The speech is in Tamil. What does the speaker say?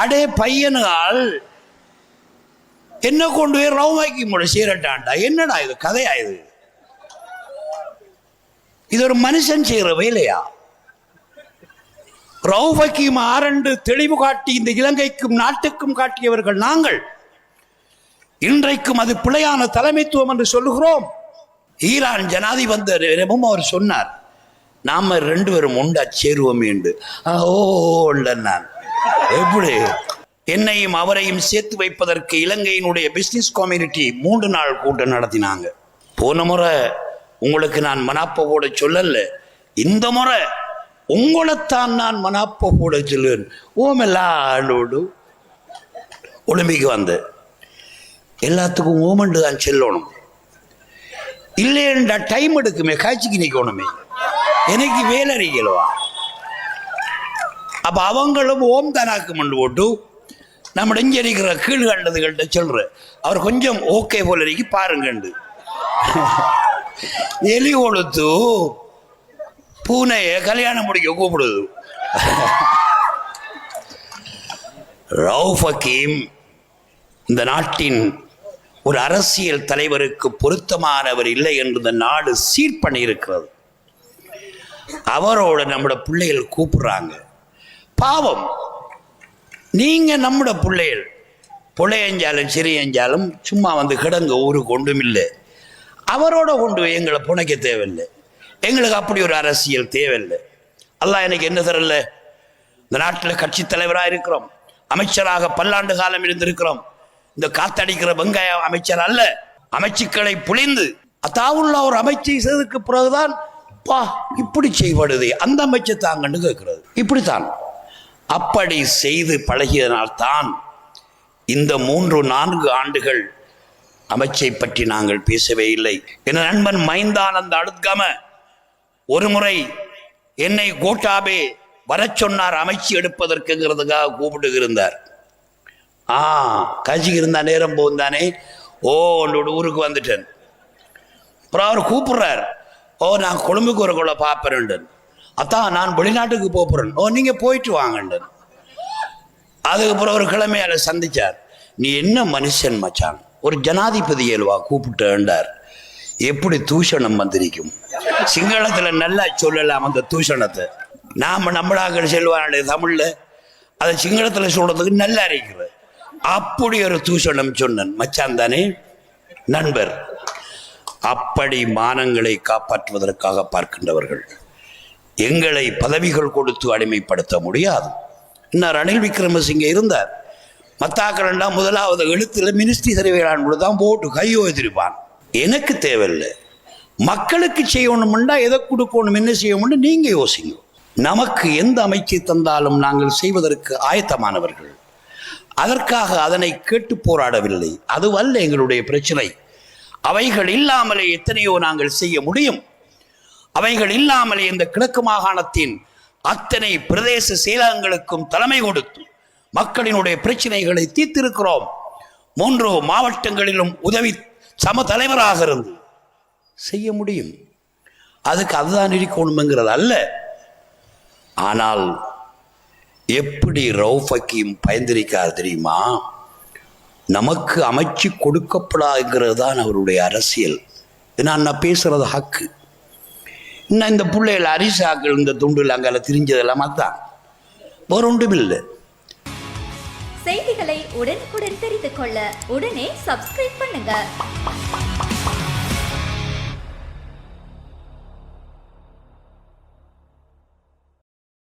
அடே பையனுகள் என்ன கொண்டு போய் ரவுமாக்கி முட சீரட்டான்டா. என்னடா இது கதையா? இது ஒரு மனுஷன் செய்யற வேலையா? ரவுஃபக்கீம் ஆரண்டு தெளிவு காட்டி இந்த இலங்கைக்கும் நாட்டுக்கும் காட்டியவர்கள் நாங்கள். இன்றைக்கும் அது பிழையான தலைமைத்துவம் என்று சொல்லுகிறோம். ஈரான் ஜனாதிபதியும் அவர் சொன்னார், நாம 2 பேரும் உண்டா சேருவோம் என்று. நான் எப்படி என்னையும் அவரையும் சேர்த்து வைப்பதற்கு இலங்கையினுடைய பிசினஸ் கம்யூனிட்டி 3 நாள் கூட்டம் நடத்தினாங்க. போன முறை உங்களுக்கு நான் மனாப்ப போட சொல்லல, இந்த முறை உங்களைத்தான் நான் மனாப்ப போட சொல்லுவேன். ஓமெல்லாண்டோடு ஒலிம்பிக்கு வந்து எல்லாத்துக்கும் ஓமண்டு தான் செல்லணும். இல்லைண்டா டைம் எடுக்குமே, காய்ச்சிக்கு நிற்கணுமே, எனக்கு வேலை அறிக்கலவா. அப்ப அவங்களும் ஓம் தானாக்கு மண்டு போட்டு நம்ம இங்கே இருக்கிற கீழ் கண்டதுகள்கிட்ட சொல்ற, அவர் கொஞ்சம் ஓகே போல இருக்கு பாருங்கண்டு. எலி கொளுத்து பூனைய கல்யாணம் முடிக்க கூப்பிடுது. ரவுஃபக்கீம் இந்த நாட்டின் ஒரு அரசியல் தலைவருக்கு பொருத்தமானவர் இல்லை என்று இந்த நாடு சீட் பண்ணி இருக்கிறது. அவரோட நம்முடைய பிள்ளைகள் கூப்பிடுறாங்க. பாவம், நீங்க நம்முடைய பிள்ளைகள் புள்ளையஞ்சாலும் சிறியஞ்சாலும் சும்மா வந்து கிடங்க, ஊருக்கு ஒன்றும் இல்லை. அவரோட கொண்டு போய் எங்களை புனைக்க தேவையில்லை. எங்களுக்கு அப்படி ஒரு அரசியல் தேவையில்லை. அல்லாஹ் எனக்கு என்ன தரல, இந்த நாட்டில் கட்சி தலைவராக இருக்கிறோம், அமைச்சராக பல்லாண்டு காலம் இருந்திருக்கிறோம். இந்த காத்தடிக்கிற வெங்காய அமைச்சர் அல்ல, அமைச்சுக்களை புளிந்து அத்தாவுள்ள ஒரு அமைச்சை செய்ததுக்கு பிறகுதான் பா இப்படி செய்வடுதே அந்த அமைச்சர் தாங்கன்னு கேட்கிறது. இப்படித்தான் அப்படி செய்து பழகியதனால்தான் இந்த 3-4 ஆண்டுகள் அமைச்சை பற்றி நாங்கள் பேசவே இல்லை. என் நண்பன் மைந்தானந்த அடுத்கம ஒரு முறை என்னை கோட்டாபே வர சொன்னார் அமைச்சு எடுப்பதற்குங்கிறதுக்காக கூப்பிட்டு இருந்தார். கட்சிக்கு இருந்தா நேரம் போந்தானே, உன்னோட ஊருக்கு வந்துட்டேன். அப்புறம் அவர் கூப்பிடுறார், நான் கொழும்புக்கு ஒரு கொள்ள பார்ப்பேன். அத்தான் நான் வெளிநாட்டுக்கு போறேன். நீங்க போயிட்டு வாங்கண்டன். அதுக்கப்புறம் ஒரு கிழமையால சந்திச்சார். நீ என்ன மனுஷன் மச்சான், ஒரு ஜனாதிபதி ஏல்வா கூப்பிட்டார். எப்படி தூஷணம் வந்திருக்கும். சிங்களத்துல நல்லா சொல்லலாம் அந்த தூஷணத்தை. நாம நம்மளாக செல்வாங்க தமிழ்ல, அதை சிங்களத்துல சொல்றதுக்கு நல்லா இருக்கிறது. அப்படி ஒரு தூஷணம் சொன்னன் மச்சான் தானே நண்பர். அப்படி மானங்களை காப்பாற்றுவதற்காக பார்க்கின்றவர்கள் எங்களை பதவிகள் கொடுத்து அடிமைப்படுத்த முடியாது. இன்னும் ரணில் விக்ரமசிங்கே இருந்தார். மத்தாக்கள் முதலாவது எழுத்துல மினிஸ்ட்ரி சரிவையான் கூட தான் போட்டு கையோ எதிர்ப்பான். எனக்கு தேவையில்லை, மக்களுக்கு செய்யணும்னா எதை கொடுக்கணும், என்ன செய்யணும்னு நீங்க யோசிங்க. நமக்கு எந்த அமைச்சை தந்தாலும் நாங்கள் செய்வதற்கு ஆயத்தமானவர்கள். அதற்காக அதனை கேட்டு போராடவில்லை. அதுவல்ல எங்களுடைய பிரச்சனை. அவைகள் இல்லாமலே எத்தனையோ நாங்கள் செய்ய முடியும். அவைகள் இல்லாமலே இந்த கிழக்கு மாகாணத்தின் அத்தனை பிரதேச செயலகங்களுக்கும் தலைமை கொடுத்து மக்களினுடைய பிரச்சனைகளை தீர்த்திருக்கிறோம். 3 மாவட்டங்களிலும் உதவி சம தலைவராக இருந்து செய்ய முடியும். அதுக்கு அதுதான் இருக்கணும்ங்கிறது அல்ல. ஆனால் எப்படி ரவுஃபக்கீம் பயந்திருக்கார் தெரியுமா? நமக்கு அமைச்சு கொடுக்கப்படாதுங்கிறது தான் அவருடைய அரசியல். நான் பேசுறது ஹக்கு. இன்னும் இந்த பிள்ளைகள் அரிசாக்கள் இந்த துண்டில் அங்கால திரிஞ்சதெல்லாம் தான் வேற ஒன்றும் இல்லை. செய்திகளை உடனுக்குடன் தெரிந்து கொள்ள உடனே சப்ஸ்கிரைப் பண்ணுங்க.